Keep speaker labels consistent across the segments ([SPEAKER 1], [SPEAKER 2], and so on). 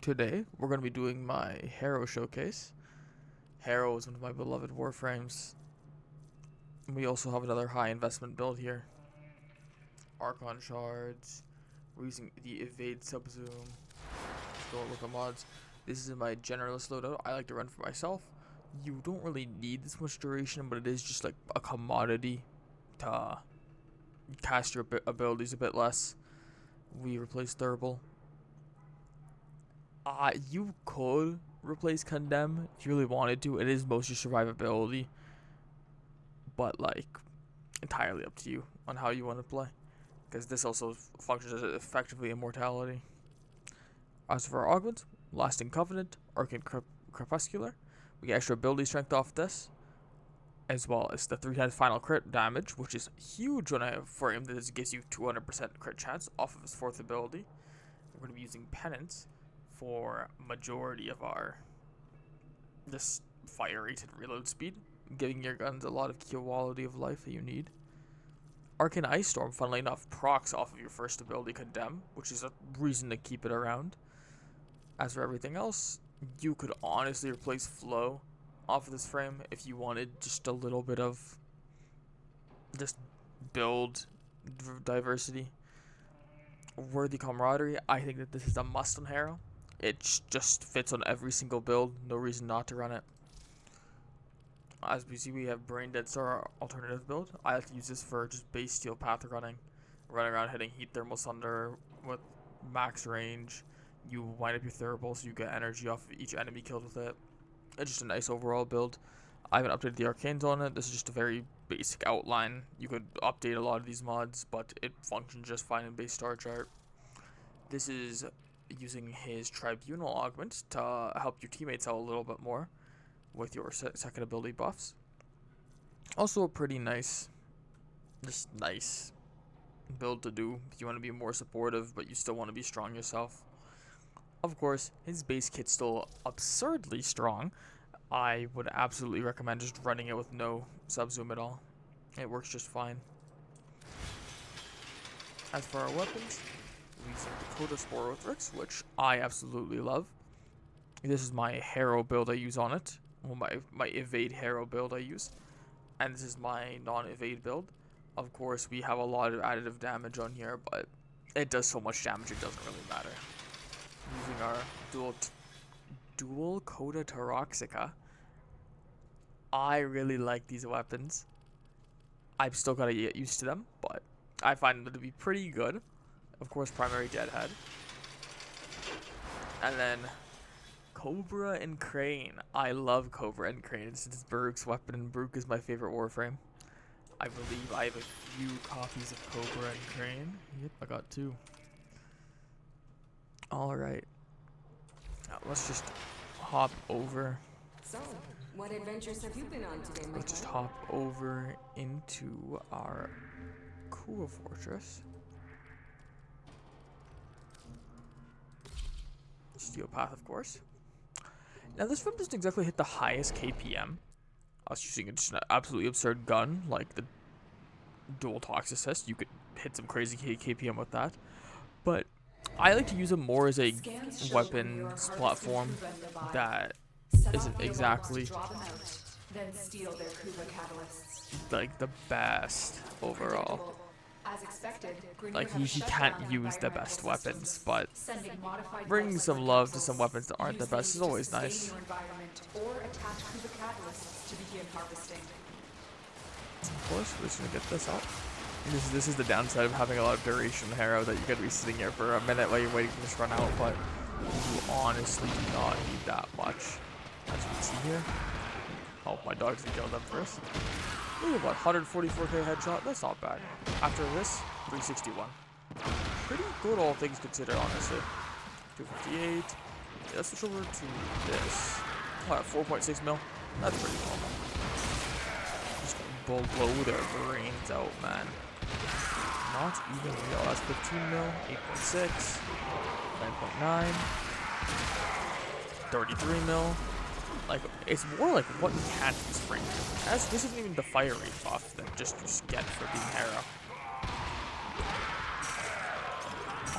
[SPEAKER 1] Today, we're going to be doing my Harrow showcase. Harrow is one of my beloved warframes. We also have another high investment build here. Archon shards. We're using the evade subzoom. Let's go look at mods. This is my generalist loadout. I like to run for myself. You don't really need this much duration, but it is just like a commodity to cast your abilities a bit less. We replace Thurble. You could replace Condemn if you really wanted to. It is mostly survivability, but like entirely up to you on how you want to play, because this also functions as effectively immortality. As for our augments, Lasting Covenant, Arcane Crepuscular, we get extra ability strength off this, as well as the 3 times final crit damage, which is huge on a frame that this gives you 200% crit chance off of his 4th ability. We're going to be using Penance for majority of our this fire rate and reload speed, giving your guns a lot of quality of life that you need. Arcane Ice Storm, funnily enough, procs off of your first ability, Condemn, which is a reason to keep it around. As for everything else, you could honestly replace Flow off of this frame if you wanted just a little bit of just build diversity. Worthy Camaraderie, I think that this is a must on Harrow. It just fits on every single build. No reason not to run it. As we see, we have Brain Dead Star alternative build. I like to use this for just base steel path running around hitting Heat Thermal Thunder with max range. You wind up your Thurble, so you get energy off of each enemy killed with it. It's just a nice overall build. I haven't updated the arcanes on it. This is just a very basic outline. You could update a lot of these mods, but it functions just fine in base star chart. This is using his Tribunal augment to help your teammates out a little bit more with your second ability buffs. Also a pretty nice build to do if you want to be more supportive, but you still want to be strong yourself. Of course, his base kit's still absurdly strong. I would absolutely recommend just running it with no subzoom at all. It works just fine. As for our weapons, we use Dakota Sporothrix, which I absolutely love. This is my Harrow build I use on it. Well, my evade Harrow build I use. And this is my non-evade build. Of course, we have a lot of additive damage on here, but it does so much damage it doesn't really matter. Using our dual Coda Tauroxica. I really like these weapons. I've still got to get used to them, but I find them to be pretty good. Of course, primary Deadhead. And then Cobra and Crane. I love Cobra and Crane. It's Baruch's weapon, and Baruch is my favorite warframe. I believe I have a few copies of Cobra and Crane. Yep, I got 2. Alright. Now let's just hop over.
[SPEAKER 2] So, what adventures have you been on today, my
[SPEAKER 1] Let's just hop over into our Kua Fortress. Steel Path, of course. Now this film doesn't exactly hit the highest KPM. I was using just an absolutely absurd gun, like the dual Toxicist. You could hit some crazy KPM with that. But I like to use them more as a weapons platform that isn't exactly like the best overall. Like he can't use the best weapons, but bringing some love to some weapons that aren't the best is always nice. Of course, we're just gonna get this out. This is the downside of having a lot of duration in Harrow, that you gotta be sitting here for a minute while you're waiting for this to run out, but you honestly do not need that much. As you can see here. Oh, my dog's gonna kill them first. Ooh, what, 144k headshot? That's not bad. After this, 361. Pretty good, all things considered, honestly. 258. Yeah, let's switch over to this. What, 4.6 mil? That's pretty normal. Just gonna blow their brains out, man. Not even real. That's 15 mil, 8.6, 9.9, 33 mil. Like, it's more like what can't this frame do. This isn't even the fire rate buff that just you get for being Harrow.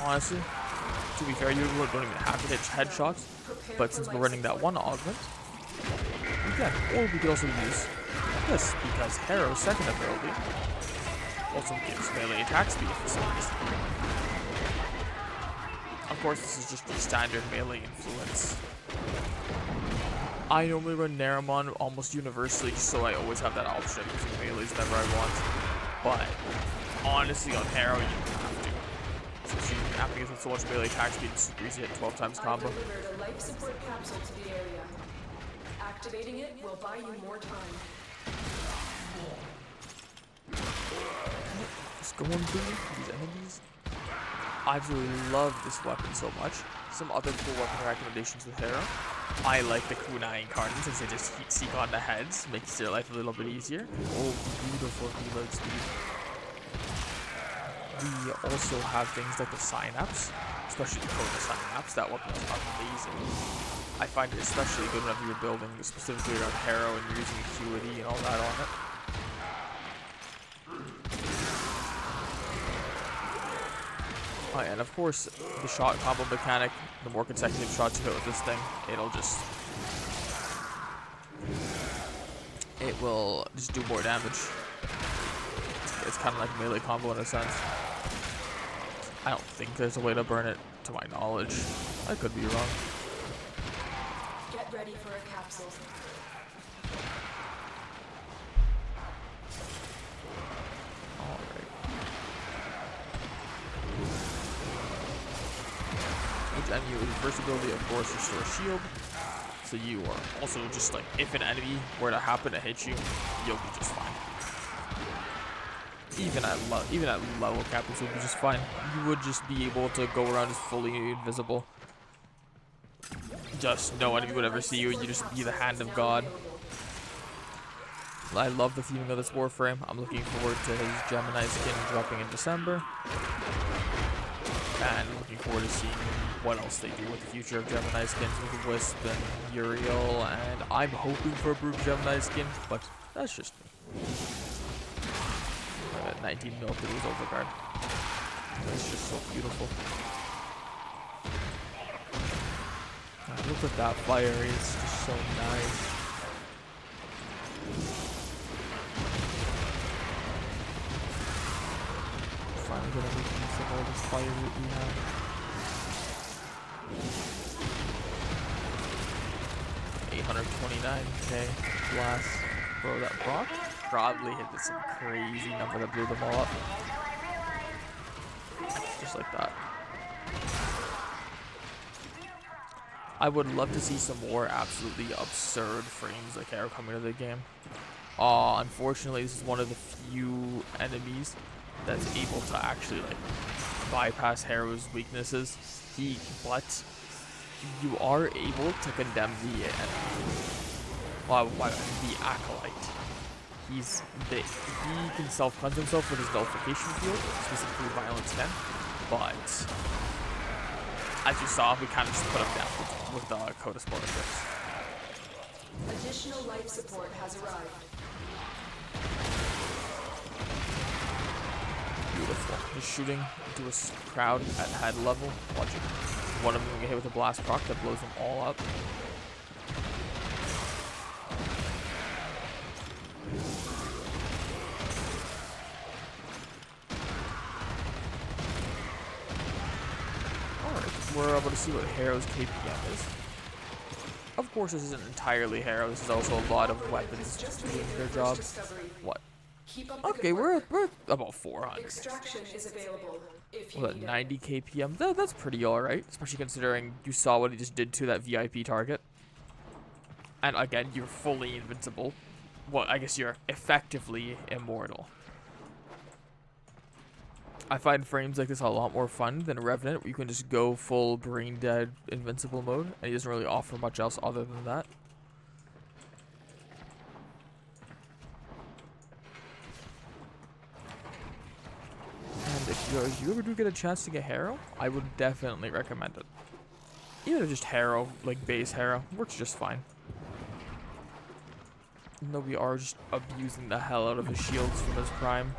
[SPEAKER 1] Honestly, To be fair, you don't even have to hit headshots, but since we're running that one augment, we can. Or we could also use this, because Harrow's second ability also gives melee attack speed for some reason. Of course, this is just the standard melee influence. I normally run Naramon almost universally, just so I always have that option of using melees whenever I want. But honestly, on Harrow, you don't have to. Since you have to get so much melee attack speed, it's super easy to hit 12 times combo.
[SPEAKER 3] Delivered a life support capsule to the area. Activating it will buy you more time.
[SPEAKER 1] Just going through these enemies. I absolutely love this weapon so much. Some other cool weapon recommendations with Harrow. I like the kunai incarnates since they just seek on the heads, makes their life a little bit easier. Oh, beautiful reload speed. We also have things like the synapse, especially the Coda synapse. That weapon is amazing. I find it especially good whenever you're building specifically around Harrow and you're using acuity and all that on it. Oh, and of course, the shot combo mechanic, the more consecutive shots you hit with this thing, it will just do more damage. It's kind of like a melee combo in a sense. I don't think there's a way to burn it, to my knowledge. I could be wrong.
[SPEAKER 3] Get ready for a capsule. And your first ability, of course, restore shield. So you are also just like, if an enemy were to happen to hit you, you'll be just fine. Even at level cap, this would be just fine. You would just be able to go around as fully invisible. Just no enemy would ever see you. You just be the hand of God. I love the theming of this Warframe. I'm looking forward to his Gemini skin dropping in December. And looking forward to seeing what else they do with the future of Gemini skins with Wisp and Uriel, and I'm hoping for a Brute Gemini skin, but that's just me. 19 mil to lose overguard. That's just so beautiful. Look at that fire, it's just so nice. Finally gonna make use of all this fire that we have. 829k blast. Bro, that Brock probably hit some crazy number that blew them all up. Just like that. I would love to see some more absolutely absurd frames like Harrow coming to the game. Unfortunately, this is one of the few enemies that's able to actually like bypass Harrow's weaknesses. But you are able to condemn the acolyte. He can self-cleanse himself with his nullification field, specifically Violence 10, but as you saw, we kind of just put him down with the Coda Sport Eclipse. Additional life support has arrived.
[SPEAKER 1] Beautiful. He's shooting into a crowd at head level. Watch it. One of them will get hit with a blast proc that blows them all up. We're able to see what Harrow's KPM is. Of course, this isn't entirely Harrow. This is also a lot of weapons doing their job. What? Okay, we're at about 400.
[SPEAKER 3] Extraction is available if you
[SPEAKER 1] What,
[SPEAKER 3] need
[SPEAKER 1] 90 KPM? That's pretty alright, especially considering you saw what he just did to that VIP target. And again, you're fully invincible. Well, I guess you're effectively immortal. I find frames like this a lot more fun than Revenant, where you can just go full brain dead invincible mode, and he doesn't really offer much else other than that. And if you ever do get a chance to get Harrow, I would definitely recommend it. Even if just Harrow, like base Harrow, works just fine. Even though we are just abusing the hell out of his shields from his prime.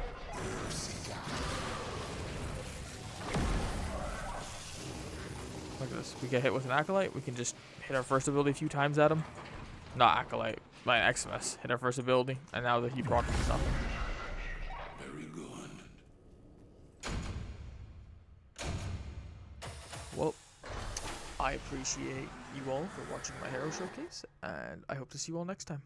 [SPEAKER 1] Look at this. We get hit with an Acolyte. We can just hit our first ability a few times at him. Not Acolyte, like Xmas. Hit our first ability, and now he brought him nothing.
[SPEAKER 4] Very good.
[SPEAKER 1] Well, I appreciate you all for watching my Harrow showcase, and I hope to see you all next time.